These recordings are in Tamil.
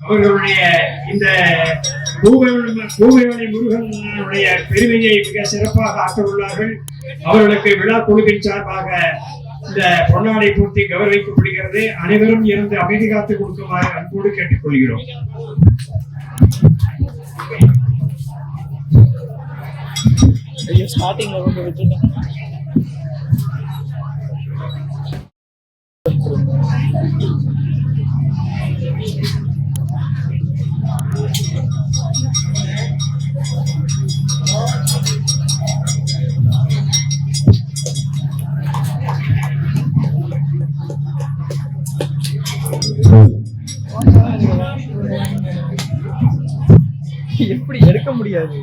அவர்களுடைய இந்த பூவைமலை முருகனுடைய பெருமையை மிக சிறப்பாக ஆற்றவுள்ளார்கள். அவர்களுக்கு விழா குழுவின் சார்பாக இந்த பொன்னாடை பூர்த்தி கௌரவிக்கப்படுகிறது. அனைவரும் இருந்து அமைதி காத்து கொடுக்குமாறு அன்போடு கேட்டுக்கொள்கிறோம். எப்படி எடுக்க முடியாது.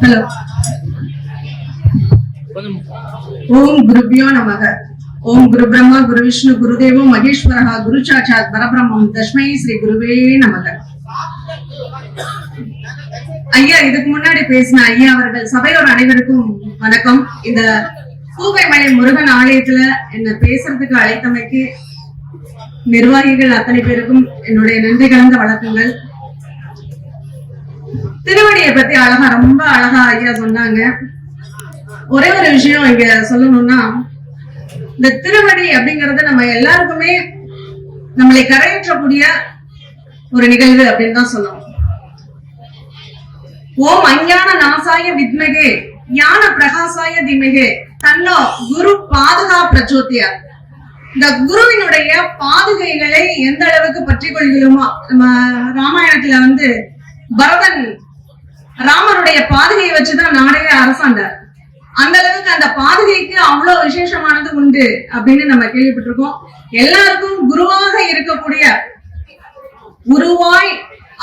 ஹலோ. ஓம் குருபியோ நமக. ஓம் குரு பிரம்மா குரு விஷ்ணு குரு தேவோ மகேஸ்வரஹ குரு சாட்சாத் பரபிரம்மம் தஸ்மை ஸ்ரீ குருவே நமக. ஐயா, இதுக்கு முன்னாடி பேசின ஐயா அவர்கள் சபையோர் அனைவருக்கும் வணக்கம். இந்த பூவைமலை முருகன் ஆலயத்துல என்ன பேசுறதுக்கு அழைத்தமைக்கு நிர்வாகிகள் அத்தனை பேருக்கும் என்னுடைய நன்றி கலந்த வணக்கங்கள். திருவடியை பத்தி ரொம்ப அழகா ஐயா சொன்னாங்க. ஒரே ஒரு விஷயம் இங்க சொல்லணும்னா, இந்த திருவடி அப்படிங்கறது நம்ம எல்லாருக்குமே நம்மளை கரையேற்றக்கூடிய ஒரு நிகழ்வு அப்படின்னு தான் சொல்லணும். ஓம் அஞ்ஞான நாசாய வித்மகே ஞான பிரகாசாய திமகே தன்னோ குரு பாதுகா பிரச்சோத்தியா. இந்த குருவினுடைய பாதுகைகளை எந்த அளவுக்கு பற்றி கொள்கிறோமோ, நம்ம ராமாயணத்துல பரதன் ராமருடைய பாதுகையை வச்சுதான் நாடைய அரசாண்டார். அந்த அளவுக்கு அந்த பாதுகைக்கு அவ்வளவு விசேஷமானது உண்டு அப்படின்னு நம்ம கேள்விப்பட்டிருக்கோம். எல்லாருக்கும் குருவாக இருக்கக்கூடிய உருவாய்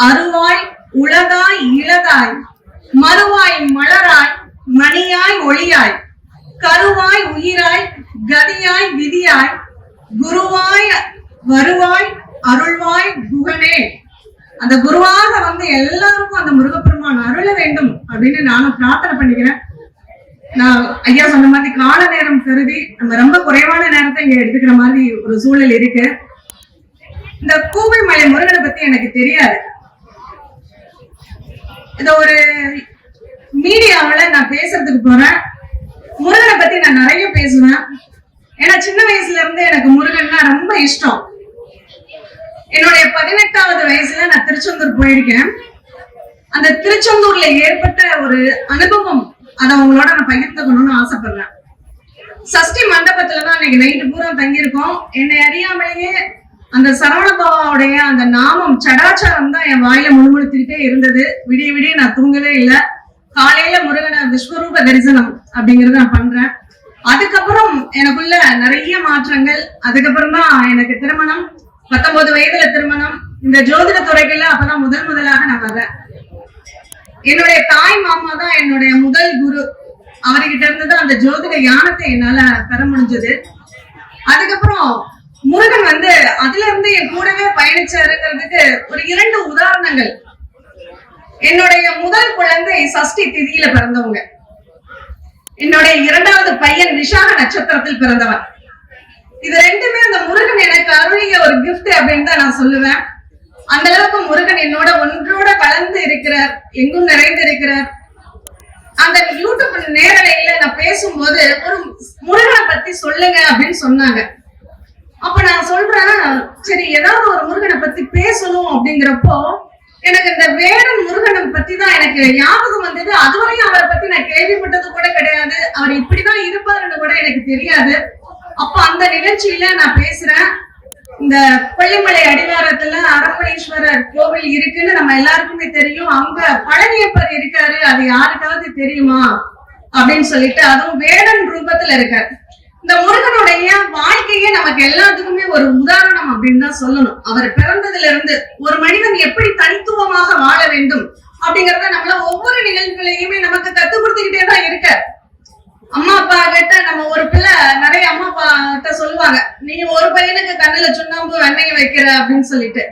அருவாய் உலகாய் இலகாய் மறுவாய் மலராய் மணியாய் ஒளியாய் கருவாய் உயிராய் கதியாய் விதியாய் குருவாய் வருவாய் அருள்வாய் குகனே. அந்த குருவாக எல்லாருக்கும் அந்த முருகப்பெருமான் அருள வேண்டும் அப்படின்னு நானும் பிரார்த்தனை பண்ணிக்கிறேன். நான் ஐயா சொன்ன மாதிரி கால நேரம் கருதி நம்ம ரொம்ப குறைவான நேரத்தை இங்க எடுத்துக்கிற மாதிரி ஒரு சூழல் இருக்கு. இந்த பூவைமலை முருகனை பத்தி எனக்கு தெரியாது. இத ஒரு மீடியாவில நான் பேசுறதுக்கு போறேன். முருகனை பத்தி நான் நிறைய பேசுவேன். ஏன்னா சின்ன வயசுல இருந்து எனக்கு முருகன்னா ரொம்ப இஷ்டம். என்னுடைய 18வது வயசுல நான் திருச்செந்தூர் போயிருக்கேன். அந்த திருச்செந்தூர்ல ஏற்பட்ட ஒரு அனுபவம் அதை உங்களோட நான் பகிர்ந்துக்கணும்னு ஆசைப்படுறேன். சஷ்டி மண்டபத்துலதான் அன்னைக்கு நைட்டு பூரா தங்கியிருக்கோம். என்னை அறியாமலேயே அந்த சரவணபாவாவுடைய அந்த நாமம் சடாச்சாரம் தான் என் வாயில முழுமுழுத்திக்கிட்டே இருந்தது. விடிய விடிய நான் தூங்கவே இல்லை. காலையில முருகனை விஸ்வரூப தரிசனம் அப்படிங்கறத நான் பண்றேன். அதுக்கப்புறம் எனக்குள்ள நிறைய மாற்றங்கள். அதுக்கப்புறம் தான் எனக்கு திருமணம், 19 வயதுல திருமணம். இந்த ஜோதிட துறைகள்ல அப்பதான் முதலாக நான் வர்றேன். என்னுடைய தாய் மாமா தான் என்னுடைய முதல் குரு. அவர்கிட்ட இருந்தது அந்த ஜோதிட ஞானத்தை என்னால பெற முடிஞ்சது. அதுக்கப்புறம் முருகன் அதுல இருந்து என் கூடவே பயணிச்சாருங்கிறதுக்கு ஒரு 2 உதாரணங்கள். என்னுடைய முதல் குழந்தை சஷ்டி திதியில பிறந்தவங்க. என்னுடைய 2வது பையன் விஷாக நட்சத்திரத்தில் பிறந்தவன். இது 2மே அந்த முருகன் எனக்கு அருளிய ஒரு கிஃப்ட் அப்படின்னு தான் நான் சொல்லுவேன். அந்த அளவுக்கு முருகன் என்னோட ஒன்றோட கலந்து இருக்கிறார், எங்கும் நிறைந்து இருக்கிறார். அந்த யூடியூப் நேரலையில நான் பேசும்போது ஒரு முருகனை பத்தி சொல்லுங்க அப்படின்னு சொன்னாங்க. அப்ப நான் சொல்றேன், சரி ஏதாவது ஒரு முருகனை பத்தி பேசணும் அப்படிங்கிறப்போ எனக்கு இந்த வேடன் முருகனை பத்தி தான் எனக்கு ஞாபகம் வந்தது. அதுவரையும் அவரை பத்தி நான் கேள்விப்பட்டது கூட கிடையாது. அவர் இப்படிதான் இருப்பாருன்னு கூட எனக்கு தெரியாது. அப்ப அந்த நிகழ்ச்சியில நான் பேசுறேன். இந்த கொல்லிமலை அடிவாரத்துல அரப்பளீஸ்வரர் கோவில் இருக்குன்னு நம்ம எல்லாருக்குமே தெரியும். அங்க பழனியப்பர் இருக்காரு, அது யாருக்காவது தெரியுமா அப்படின்னு சொல்லிட்டு, அதுவும் வேடன் ரூபத்துல இருக்காரு. இந்த முருகனுடைய வாழ்க்கையே நமக்கு எல்லாத்துக்குமே ஒரு உதாரணம் அப்படின்னு தான் சொல்லணும். அவர் பிறந்ததுல இருந்து ஒரு மனிதன் எப்படி தனித்துவமாக வாழ வேண்டும் அப்படிங்கறத நம்மள ஒவ்வொரு நிகழ்வுகளையுமே நமக்கு கத்துக் கொடுத்துக்கிட்டே தான் இருக்க. அம்மா அப்பா கிட்ட நம்ம ஒரு பிள்ளை நிறைய அம்மா அப்பா கிட்ட சொல்லுவாங்க, நீ ஒரு பையனுக்கு கண்ணுல சுண்ணாம்பு வெண்ணெய் வைக்கிற அப்படின்னு சொல்லிட்டு.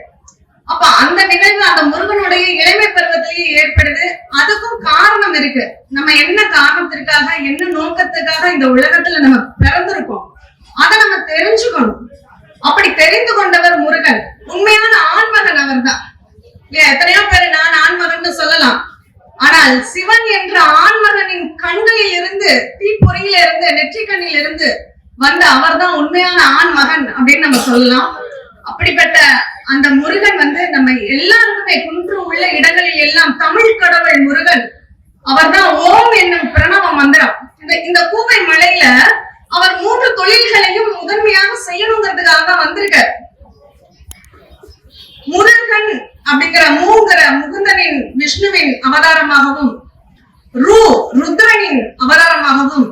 அப்ப அந்த நிகழ்வு அந்த முருகனுடைய இளமை உடம்புலயே ஏற்படுது. அதுக்கும் காரணம் இருக்கு. நம்ம என்ன காரணத்திற்காக, என்ன நோக்கத்துக்காக இந்த உலகத்துல நம்ம பிறந்திருக்கோம், அதை நம்ம தெரிஞ்சுக்கணும். அப்படி தெரிந்து கொண்டவர் முருகன். உண்மையான ஆண்மகன் அவர் தான். எத்தனையோ பேர் நான் ஆண்மகன் சொல்லலாம். ஆனால் சிவன் என்ற ஆண்மகனின் கண்களில் இருந்து, தீப்பொறியில இருந்து, நெற்றிக்கண்ணில் இருந்து வந்த அவர் தான் உண்மையான ஆண்மகன் அப்படின்னு நம்ம சொல்லலாம். அப்படிப்பட்ட அந்த முருகன் நம்ம எல்லாருக்குமே குன்று உள்ள இடங்களில் எல்லாம் தமிழ் கடவுள் முருகன். அவர் தான் ஓம் என்னும் பிரணவ மந்திரம். இந்த கூவை மலையில அவர் 3 தொழில்களையும் முதன்மையாக செய்யணுங்கிறதுக்காக தான் வந்திருக்கார். முருகன் அப்படிங்கிற மூங்கிற முகுந்தனின் விஷ்ணுவின் அவதாரமாகவும், ருத்ரனின் அவதாரமாகவும்,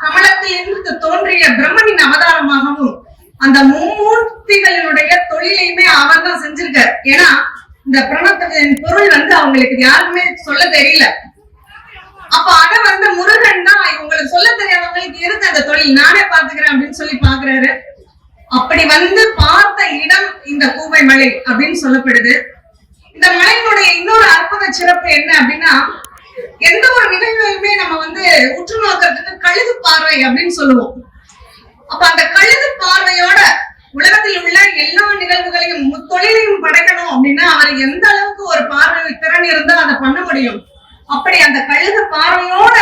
கமலத்தில் இருந்து தோன்றிய பிரம்மனின் அவதாரமாகவும் அந்த மும்மூர்த்திகளினுடைய தொழிலையுமே அவர் தான் செஞ்சிருக்கார். ஏன்னா இந்த பிரணவத்தின் பொருள் அவங்களுக்கு யாருக்குமே சொல்ல தெரியல. அப்ப அத முருகன் தான் இவங்களுக்கு சொல்ல தெரியாதவங்களுக்கு இருக்கு அந்த தொழில், நானே பாத்துக்கிறேன் அப்படின்னு சொல்லி பாக்குறாரு. அப்படி பார்த்த இடம் இந்த கூவை மலை அப்படின்னு சொல்லப்படுது. இந்த மலையினுடைய இன்னொரு அற்புத சிறப்பு என்ன அப்படின்னா, எந்த ஒரு நிகழ்வையுமே நம்ம உற்று நோக்கிறதுக்கு கழுகு பார்வை அப்படின்னு சொல்லுவோம். அப்ப அந்த கழுகு பார்வையோட உலகத்தில் உள்ள எல்லா நிகழ்வுகளையும் தொழிலையும் படைக்கணும் அப்படின்னா அவர் எந்த அளவுக்கு ஒரு பார்வை திறன் இருந்தா அதை பண்ண முடியும். அப்படி அந்த கழுகு பார்வையோட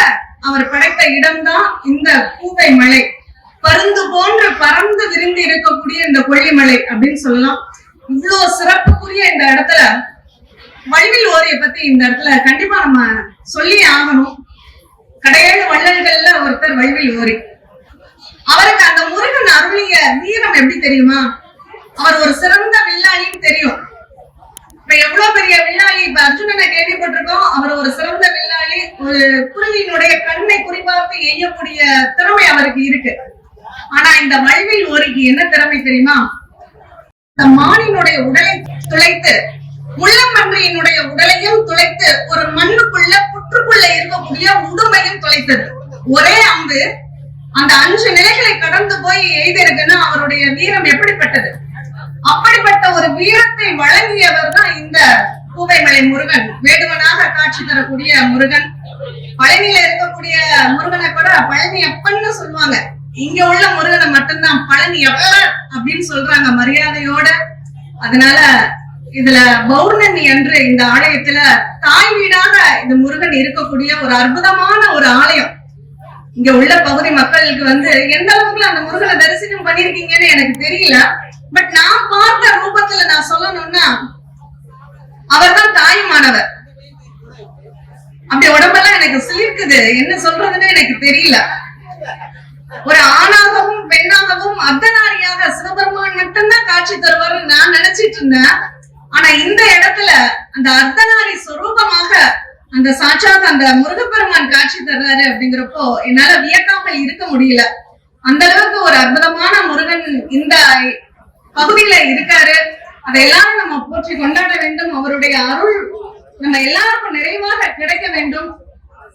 அவர் படைத்த இடம்தான் இந்த கூவை மலை. பருந்து போன்று பறந்து விரிந்து இருக்கக்கூடிய இந்த கொல்லிமலை அப்படின்னு சொல்லலாம். இவ்வளவு சிறப்புக்குரிய இந்த இடத்துல வல்வில் ஓரிய பத்தி இந்த இடத்துல கண்டிப்பா நம்ம சொல்லி ஆகணும். கடையேழு வள்ளல்கள்ல ஒருத்தர் வல்வில் ஓரி. அவருக்கு அந்த முருகன் அருளிய வீரம் எப்படி தெரியுமா? அவர் ஒரு சிறந்த வில்லாளின்னு தெரியும். இப்ப எவ்வளவு பெரிய வில்லாளி, இப்ப அர்ஜுனனை கேள்விப்பட்டிருக்கோம். அவர் ஒரு சிறந்த வில்லாளி. ஒரு குருவியினுடைய கண்ணை குறிப்பார்த்து எய்யக்கூடிய திறமை அவருக்கு இருக்கு. ஆனா இந்த வல்வில் ஓரிக்கு என்ன திறமை தெரியுமா? இந்த மானினுடைய உடலை துளைத்து, முள்ளம்பன்றியினுடைய உடலையும் துளைத்து, ஒரு மண்ணுக்குள்ள புற்றுக்குள்ள இருக்கக்கூடிய உடுமையும் துளைத்தது. ஒரே அம்பு அந்த 5 நிலைகளை கடந்து போய் எய்திருக்குன்னா அவருடைய வீரம் எப்படிப்பட்டது? அப்படிப்பட்ட ஒரு வீரத்தை வழங்கியவர் தான் இந்த கூவைமலை முருகன். வேடுவனாக காட்சி தரக்கூடிய முருகன். பழனியில இருக்கக்கூடிய முருகனை கூட பழனி அப்பன்னு சொல்லுவாங்க. இங்க உள்ள முருகனை மட்டும்தான் பழனி அப்பர் அப்படின்னு சொல்றாங்க மரியாதையோட. அதனால இதுல பௌர்ணமி அன்று இந்த ஆலயத்துல தாய் வீடாக இந்த முருகன் இருக்கக்கூடிய ஒரு அற்புதமான ஒரு ஆலயம். இங்க உள்ள பகுதி மக்களுக்கு எந்த அளவுக்கு அந்த முருகனை தரிசனம் பண்ணிருக்கீங்கன்னு எனக்கு தெரியல. பட் நான் பார்த்த ரூபத்துல நான் சொல்லணும்னா அவர் தான் தாயுமானவர். அப்படி உடம்பெல்லாம் எனக்கு சிலிர்க்குது, என்ன சொல்றதுன்னு எனக்கு தெரியல. ஒரு ஆணாகவும் பெண்ணாகவும் அர்த்தநாரியாக சிவபெருமான் மட்டும்தான் காட்சி தருவார் நான் நினைச்சிட்டு இருந்தேன். ஆனா இந்த இடத்துல அந்த அர்த்தநாரி சொரூபமாக அந்த சாட்சாத் அந்த முருகப்பெருமான் காட்சி தர்றாரு அப்படிங்கிறப்போ என்னால வியக்காமல் இருக்க முடியல. அந்த அளவுக்கு ஒரு அற்புதமான முருகன் இந்த பகுதியில இருக்காரு. அதை எல்லாரும் நம்ம போற்றி கொண்டாட வேண்டும். அவருடைய அருள் நம்ம எல்லாருக்கும் நிறைவாக கிடைக்க வேண்டும்.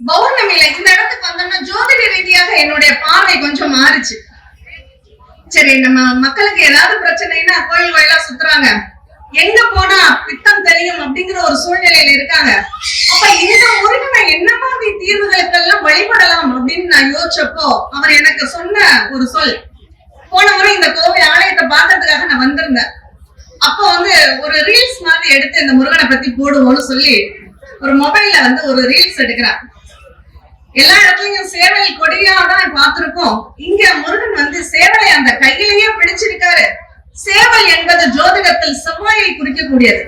பௌர்ணமியில இந்த இடத்துக்கு வந்தோம்னா ஜோதிட ரீதியாக என்னுடைய பார்வை கொஞ்சம் மாறுச்சு. சரி, நம்ம மக்களுக்கு ஏதாவது பிரச்சனைன்னா கோயில் கோயிலா சுத்துறாங்க, எங்க போனா பித்தம் தெளியும் அப்படிங்கிற ஒரு சூழ்நிலையில இருக்காங்க. அப்ப இந்த முருகனை என்ன மாதிரி தீர்வுகளுக்கெல்லாம் வழிபடலாம் அப்படின்னு நான் யோசிச்சப்போ அவர் எனக்கு சொன்ன ஒரு சொல். போன முறை இந்த கோவில் ஆலயத்தை பாக்குறதுக்காக நான் வந்திருந்தேன். அப்போ ஒரு ரீல்ஸ் மாதிரி எடுத்து இந்த முருகனை பத்தி போடுவோம்னு சொல்லி ஒரு மொபைல்ல ஒரு ரீல்ஸ் எடுக்கிறார். எல்லா இடத்துலயும் சேவல் கொடியாதான் பார்த்திருக்கோம். இங்க முருகன் சேவலை அந்த கையிலேயே பிடிச்சிருக்காரு. சேவல் என்பது ஜோதிடத்தில் செவ்வாயை குறிக்கக்கூடியது.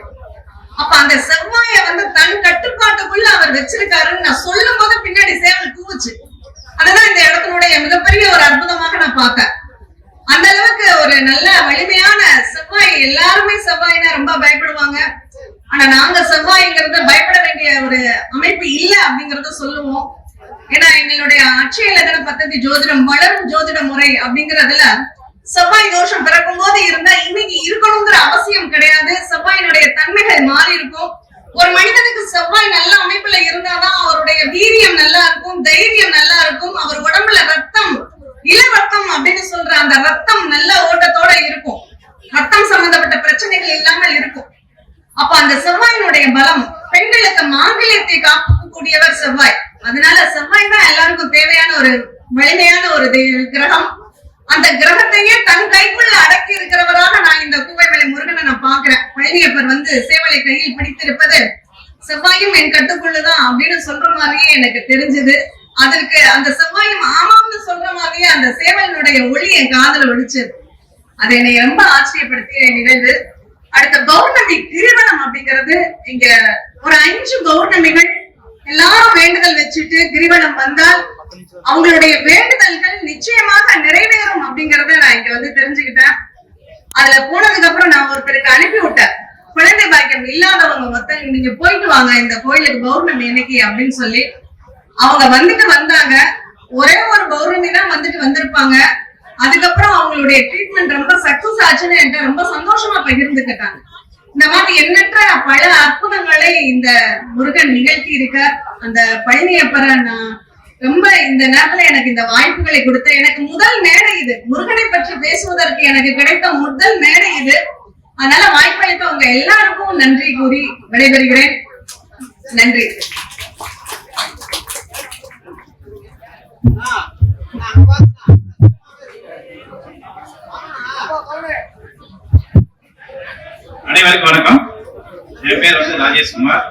அப்ப அந்த செவ்வாயை தன் கட்டுப்பாட்டுக்குள்ள அவர் வச்சிருக்காருன்னு நான் சொல்லும் போது பின்னாடி சேவல் கூவுச்சு. அதுதான் இந்த இடத்தினுடைய மிகப்பெரிய ஒரு அற்புதமாக நான் பார்த்தேன். அந்த அளவுக்கு ஒரு நல்ல வலிமையான செவ்வாய். எல்லாருமே செவ்வாய்னா ரொம்ப பயப்படுவாங்க. ஆனா நாங்க செவ்வாய்ங்கிறத பயப்பட வேண்டிய ஒரு அமைப்பு இல்ல அப்படிங்கறத சொல்லுவோம். ஏன்னா எங்களுடைய அட்சய லக்ன பத்ததி ஜோதிடம் வளரும் ஜோதிட முறை அப்படிங்கறதுல செவ்வாய் தோஷம் பிறக்கும் போது இருந்தா இன்னைக்கு இருக்கணுங்கிற அவசியம் கிடையாது. செவ்வாயினுடைய தன்மைகள் மாறி இருக்கும். ஒரு மனிதனுக்கு செவ்வாய் நல்ல அமைப்புல இருந்தாதான் அவருடைய வீரியம் நல்லா இருக்கும், தைரியம் நல்லா இருக்கும். அவர் உடம்புல ரத்தம், இள ரத்தம் அப்படின்னு சொல்ற அந்த ரத்தம் நல்ல ஓட்டத்தோட இருக்கும். ரத்தம் சம்பந்தப்பட்ட பிரச்சனைகள் இல்லாமல் இருக்கும். அப்ப அந்த செவ்வாயினுடைய பலம் பெண்களுக்கு மாங்கல்யத்தை காக்கக்கூடியவர் செவ்வாய். அதனால செவ்வாய் தான் எல்லாருக்கும் தேவையான ஒரு வலிமையான ஒரு கிரகம். அந்த கிரகத்தையே தன் கைக்குள்ள அடக்கி இருக்கிறவராக நான் இந்த கூவைமலை முருகனை நான் பாக்குறேன். பழனியப்பர் சேவலை கையில் பிடித்திருப்பது செவ்வாயும் என் கட்டுக்குள்ளதான் அப்படின்னு சொல்ற மாதிரியே எனக்கு தெரிஞ்சது. அதற்கு அந்த செவ்வாயும் ஆமாம்னு சொல்ற மாதிரியே அந்த சேவலனுடைய ஒளி என் காதுல ஒழிச்சது. அது என்னை ரொம்ப ஆச்சரியப்படுத்திய நிகழ்வு. அடுத்த பௌர்ணமி கிரிவலம் அப்படிங்கிறது இங்க ஒரு 5 பௌர்ணமிகள் எல்லாரும் வேண்டுதல் வச்சுட்டு கிரிவலம் வந்தால் அவங்களுடைய வேண்டுதல்கள் நிச்சயமாக நிறைவேறும் அப்படிங்கறத நான் இங்க தெரிஞ்சுக்கிட்டேன். அதுல போனதுக்கு அப்புறம் நான் ஒருத்தருக்கு அனுப்பி விட்டேன், குழந்தை பாக்கியம் இல்லாதவங்க மொத்தம் நீங்க போயிட்டு வாங்க இந்த கோயிலுக்கு பௌர்ணமி என்னைக்கு அப்படின்னு சொல்லி. அவங்க வந்தாங்க. ஒரே ஒரு பௌர்ணமி தான் வந்திருப்பாங்க. அதுக்கப்புறம் அவங்களுடைய ட்ரீட்மெண்ட் ரொம்ப சக்சஸ் ஆச்சுன்னு என்கிட்ட ரொம்ப சந்தோஷமா பகிர்ந்துக்கிட்டாங்க. இந்த மாதிரி எண்ணற்ற பல அற்புதங்களை இந்த முருகன் நிகழ்த்தி இருக்க. அந்த பழனியப்பரை நான் ரொம்ப இந்த நேரத்துல எனக்கு இந்த வாய்ப்புகளை கொடுத்த எனக்கு முதல் மேடை இது. முருகனை பற்றி பேசுவதற்கு எனக்கு கிடைத்த முதல் மேடை இது. அதனால வாய்ப்பளித்த உங்க எல்லாருக்கும் நன்றி கூறி விடைபெறுகிறேன். நன்றி. அனைவருக்கும் வணக்கம். என் பேர் ராஜேஷ்குமார்.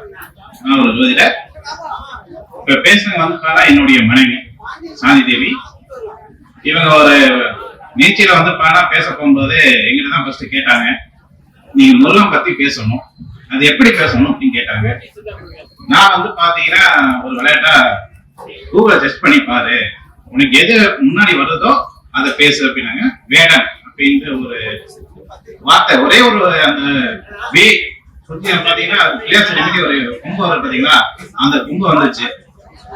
நான் ஒரு ஜோதிடர். இப்ப பேசுனது என்னுடைய மனைவி சாந்தி தேவி. இவங்க ஒரு நிகழ்ச்சியில பேச போகும்போது எங்கிட்ட தான் ஃபர்ஸ்ட் கேட்டாங்க, நீங்க முருகன் பத்தி பேசணும், அது எப்படி பேசணும் அப்படின்னு கேட்டாங்க. நான் பாத்தீங்கன்னா ஒரு விளையாட்டா கூகுளை டெஸ்ட் பண்ணி பாரு, உனக்கு எது முன்னாடி வருதோ அதை பேசு அப்படின்னாங்க. வேடன் அப்படின்ற ஒரு வார்த்தை, ஒரே ஒரு அந்த வே சுத்தி பாத்தீங்கன்னா ஒரு கும்பு வரும் பாத்தீங்களா, அந்த கும்பு வந்துச்சு.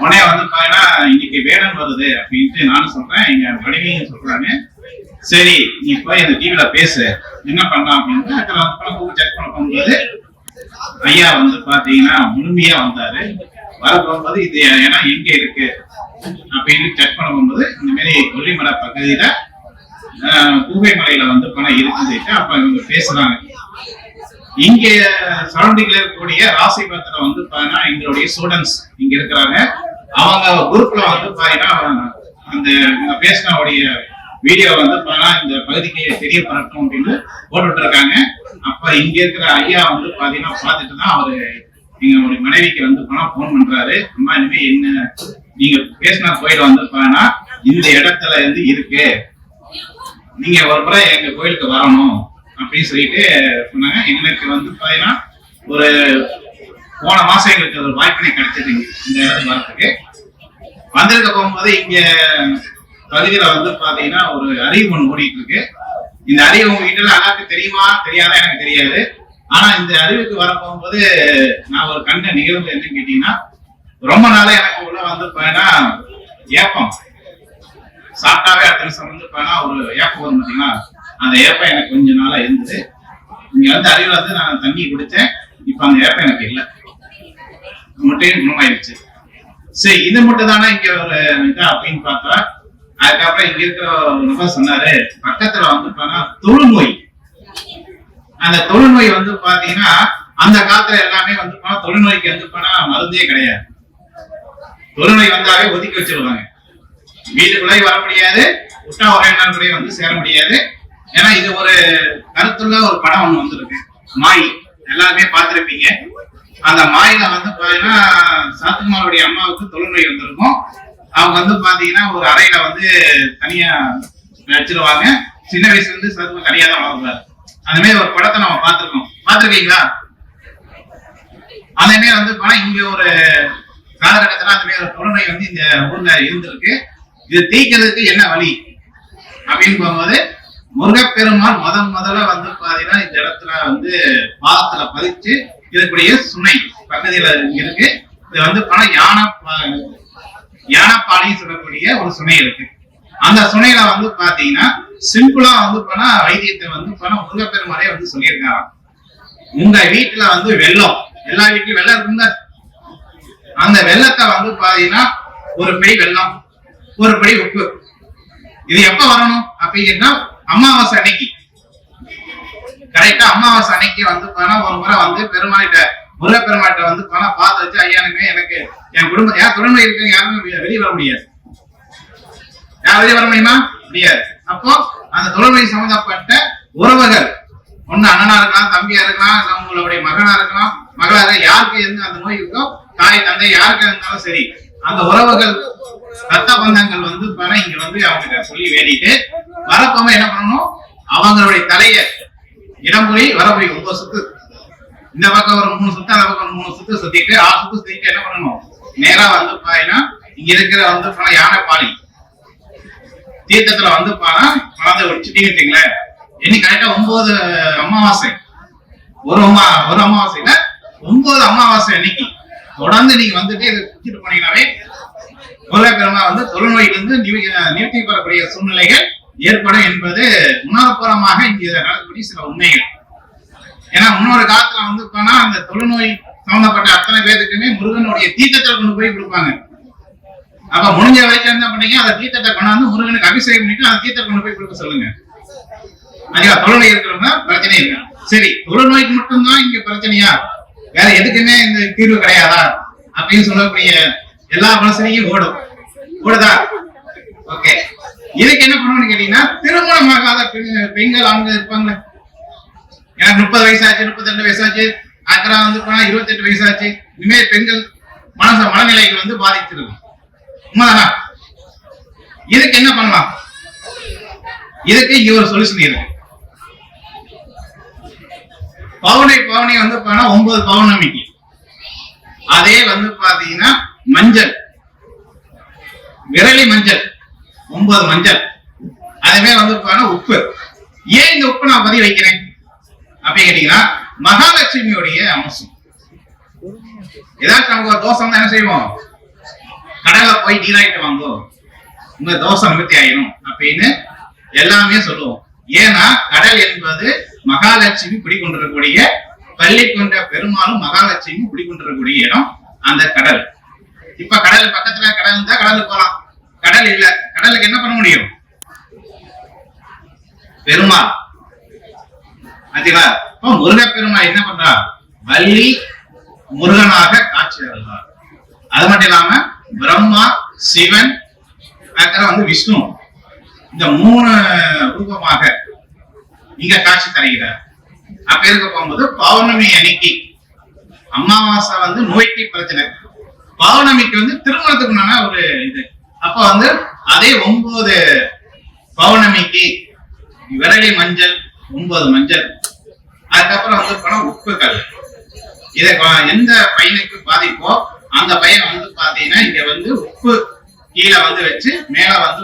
உடனே பாத்தீங்கன்னா இன்னைக்கு வேடன் வருது அப்படின்ட்டு நானும் சொல்றேன், எங்க மனைவியும் சொல்றாங்க. சரி நீ போய் அந்த டிவில பேசு, என்ன பண்ணலாம் அப்படின்னு செக் பண்ண போகும்போது ஐயா பாத்தீங்கன்னா முழுமையா வந்தாரு. வர போகும்போது இது ஏன்னா எங்க இருக்கு அப்படின்னு செக் பண்ண போகும்போது இந்த மாதிரி கொல்லிமலை பகுதியில கூகை மலையில பணம் இருக்குது. அப்ப இவங்க பேசுறாங்க. இங்க சரௌண்டிங்ல இருக்கக்கூடிய ராசிபுரத்துல பாத்தீங்கன்னா எங்களுடைய ஸ்டூடெண்ட்ஸ் இங்க இருக்கிறாங்க. அவங்க குரூப்ல பாத்தீங்கன்னா அந்த பேசினோடைய வீடியோ பாத்தீங்கன்னா இந்த பகுதிக்கு தெரியப்படட்டும் அப்படின்னு போட்டுட்டு இருக்காங்க. அப்ப இங்க இருக்கிற ஐயா பாத்தீங்கன்னா பாத்துட்டு தான் அவரு எங்களுடைய மனைவிக்கு பணம் போன் பண்றாரு. அம்மா இனிமே என்ன நீங்க பேசின கோயில் பாத்தீங்கன்னா இந்த இடத்துல இருக்கு, நீங்க ஒரு முறை எங்க கோயிலுக்கு வரணும் அப்படின்னு சொல்லிட்டு சொன்னாங்க. எங்களுக்கு பாத்தீங்கன்னா ஒரு போன மாசம் எங்களுக்கு ஒரு வாய்ப்பினை கிடைச்சது இந்த இடத்துக்கு வரத்துக்கு. வந்திருக்க போகும்போது இங்க பகுதியில பாத்தீங்கன்னா ஒரு அறிவு ஒண்ணு ஓடிட்டு இருக்கு. இந்த அறிவு உங்க வீட்டுல எல்லாருக்கும் தெரியுமா தெரியாதா எனக்கு தெரியாது. ஆனா இந்த அறிவுக்கு வர போகும்போது நான் ஒரு கண்ட நிகழ்வு என்னன்னு கேட்டீங்கன்னா, ரொம்ப நாளா எனக்கு உள்ள பாத்தீங்கன்னா ஏப்பம் சாப்பிட்டாவே அடுத்த நிமிஷம் ஒரு ஏப்பம் வரும் பாத்தீங்களா, அந்த ஏப்பம் எனக்கு கொஞ்ச நாளா இருந்தது. இங்க அறிவுல நான் தண்ணி குடிச்சேன். இப்ப அந்த ஏப்பம் எனக்கு இல்லை, முட்டையும் குணமாயிருச்சு. சரி இது மட்டும் தானே இங்க ஒரு இதா அப்படின்னு பார்த்தா, அதுக்கப்புறம் இங்க இருக்கிற நபர் சொன்னாரு பக்கத்துல தொழுநோய். அந்த தொழுநோய் பாத்தீங்கன்னா அந்த காலத்துல எல்லாமே தொழுநோய்க்கு மருந்தே கிடையாது. தொழுநோய் வந்தாவே ஒதுக்கி வச்சிருவாங்க, வீட்டுக்குள்ளே வர முடியாது, உட்டா உரையாடல் சேர முடியாது. ஏன்னா இது ஒரு கருத்துள்ள ஒரு படம் ஒண்ணு வந்திருக்கு, மாய். எல்லாருமே பார்த்திருப்பீங்க. அந்த மாயில பாத்தீங்கன்னா சாத்துக்குமாருடைய அம்மாவுக்கு தொழுநோய் வந்திருக்கும். அவங்க பாத்தீங்கன்னா ஒரு அறையில தனியா வச்சிருவாங்க. சின்ன வயசுல சாத்துக்குமார் தனியா தான் வளர்ந்தாரு. அந்த மாதிரி ஒரு படத்தை நம்ம பார்த்திருக்கீங்களா? அந்த மாதிரி இங்க ஒரு காலகட்டத்துல அந்த மாதிரி ஒரு தொழுநோய் இந்த ஊர்ல இருந்திருக்கு. இது தீக்கிறதுக்கு என்ன வழி அப்படின்னு போகும்போது முருகப்பெருமான் முதல்ல பாத்தீங்கன்னா இந்த இடத்துல பாதத்துல பதிச்சு இருக்கக்கூடிய சுனை பகுதியில இருக்கு. இது யானைப்பாடின்னு சொல்லக்கூடிய ஒரு சுனை இருக்கு. அந்த சுனையில பாத்தீங்கன்னா சிம்பிளா வைத்தியத்தை முருகப்பெருமானே சொல்லியிருக்காங்க. உங்க வீட்டுல வெள்ளம், எல்லா வீட்லயும் வெள்ளம் இருக்குங்க. அந்த வெள்ளத்தை பாத்தீங்கன்னா ஒரு படி வெள்ளம், ஒரு படி உப்பு, இது எப்ப வரணும் அப்படின்னா அமாவாசை அன்னைக்கு. கரெக்டா அமாவாசை அன்னைக்கு ஒரு முறை பெருமாளிட்ட முருகப்பெருமாட்ட வந்து பணம் பார்த்து வச்சு ஐயா எனக்கு என் குடும்பம் யார் தொழில் இருக்கு யாருமே வெளியே வர முடியாது. யார் வெளியே வர முடியுமா? முடியாது. அப்போ அந்த தொழில் சம்பந்தப்பட்ட உறவுகள் ஒண்ணு அண்ணனா இருக்கலாம், தம்பியா இருக்கலாம், உங்களுடைய மகனா இருக்கலாம், மகளா இருக்கலாம், யாருக்கு எந்த அந்த நோய் இருக்கோ தாய் தந்தை யாருக்கு இருந்தாலும் சரி, அந்த உறவுகள் ரத்த பந்தங்கள் வந்து பணம் இங்க வந்து அவங்க சொல்லி வேண்டிட்டு வரப்போம என்ன பண்ணணும், அவங்களுடைய தலைய இடமொழி வரமொழி 9 சுத்து, இந்த பக்கம் ஒரு 3 சுத்து, அந்த பக்கம் 3 சுத்து சுத்திட்டு 6 சுத்து சுத்திட்டு என்ன பண்ணணும், நேரா வந்து பாத்தீங்கன்னா இங்க இருக்கிற வந்து பணம் யானை பாலி தீர்த்தத்துல வந்து பணத்தை வச்சுட்டீங்கன்னு வச்சுங்களேன். இன்னைக்கு கரெக்டா 9 அமாவாசை, ஒரு அமாவாசையில 9 அமாவாசை அன்னைக்கு தொடர்ந்து நீங்க வந்துட்டு இதை குடிச்சிட்டு போனீங்கன்னாவே முருகப்பெருமா வந்து தொழுநோயிலிருந்து நிறுத்தி பெறக்கூடிய சூழ்நிலைகள் ஏற்படும் என்பது உணர்வுபூர்வமாக இங்க நடக்கக்கூடிய சில உண்மைகள். ஏன்னா முன்னொரு காலத்துல வந்து போனா அந்த தொழுநோய் சம்பந்தப்பட்ட அத்தனை பேருக்குமே முருகனுடைய தீர்த்தத்தை கொண்டு போய் கொடுப்பாங்க. அப்ப முடிஞ்ச வரைக்கும் என்ன பண்ணீங்க, அந்த தீர்த்தத்தை கொண்டாந்து முருகனுக்கு அபிஷேகம் பண்ணிட்டு அந்த தீர்த்தத்தை கொண்டு போய் கொடுக்க சொல்லுங்க. அதிகா தொழுநோய் இருக்கிறவங்க பிரச்சனை இருக்கு. சரி, தொழுநோய்க்கு மட்டும்தான் இங்க பிரச்சனையா, வேற எதுக்குமே இந்த தீர்வு கிடையாதா அப்படின்னு சொல்லக்கூடிய எல்லா பிரச்சனையும் ஓடுதா? ஓகே, இதுக்கு என்ன பண்ணணும்னு கேட்டீங்கன்னா, திருமணமாகாத பெண்கள் ஆண்கள் இருப்பாங்களே, எனக்கு 30 வயசாச்சு, 32 வயசாச்சு, அக்கறம் வந்து 28 வயசாச்சு, இனிமேல் பெண்கள் மனநிலைக்கு வந்து பாதிச்சிருக்கும். உண்மைதானா? இதுக்கு என்ன பண்ணலாம்? இதுக்கு இங்க ஒரு சொல்யூஷன் இருக்கு. பௌர்ணமி வந்து 9 பௌர்ணமிக்கு அதே வந்து பாத்தீங்கன்னா மஞ்சள், விரலி மஞ்சள் 9 மஞ்சள், அதுவே வந்து உப்பு. ஏன் இந்த உப்பு நான் பதிவு வைக்கிறேன் அப்படி கேட்டீங்கன்னா, மகாலட்சுமியுடைய அம்சம். ஏதாச்சும் நமக்கு ஒரு தோசை என்ன செய்வோம், கடலை போய் நீராயிட்டு வாங்குவோம், உங்க தோசை நிவர்த்தி ஆயிடும் அப்படின்னு எல்லாமே சொல்லுவோம். ஏன்னா கடல் என்பது மகாலட்சுமி குடிக்கொண்டிருக்கக்கூடிய, பள்ளி கொண்ட பெருமாளும் மகாலட்சுமி குடிக்கொண்டிருக்கக்கூடிய இடம் அந்த கடல். இப்ப கடல் பக்கத்துல கடல் இருந்தா கடலுக்கு போலாம், கடல் இல்ல, கடலுக்கு என்ன பண்ண முடியும், பெருமாள். இப்போ முருகப்பெருமாள் என்ன பண்றா, வள்ளி முருகனாக காட்சி தருகிறார். அது மட்டும் இல்லாம பிரம்மா, சிவன், அப்புறம் வந்து விஷ்ணு, இந்த 3 ரூபமாக இங்க காட்சி தருகிறார். அப்ப இருக்க போகும்போது பௌர்ணமி அன்னைக்கு, அமாவாசை வந்து நோய்க்கு பிரச்சனை, பௌர்ணமிக்கு வந்து திருமணத்துக்குண்டான ஒரு இது. அப்ப வந்து அதே 9 பௌர்ணமிக்கு விரலி மஞ்சள் 9 மஞ்சள், அதுக்கப்புறம் வந்து உப்புகள். இதை எந்த பையனுக்கு பாதிப்போ அந்த பையன் வந்து பாத்தீங்கன்னா இங்க வந்து உப்பு கீழே வந்து வச்சு மேல வந்து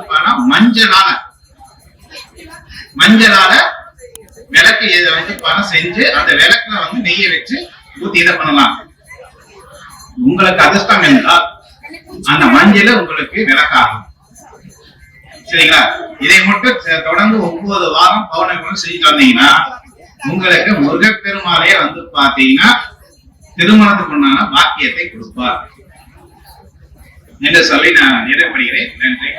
மஞ்சளால விளக்கு இதை வந்து செஞ்சு அந்த விளக்குல வந்து நெய்யை வச்சு ஊத்தி இதை பண்ணலாம். உங்களுக்கு அதிர்ஷ்டம் என்றால் அந்த மஞ்சள் உங்களுக்கு விளக்காகும். சரிங்களா? இதை மட்டும் தொடர்ந்து 9 வாரம் பௌர்ணமி செஞ்சுட்டு வந்தீங்கன்னா உங்களுக்கு முருகப்பெருமாளே வந்து பாத்தீங்கன்னா திருமணத்துக்கு உண்டான பாக்கியத்தை கொடுப்பார் என்று சொல்லி நான் நிறைவு பண்ணுகிறேன். நன்றி.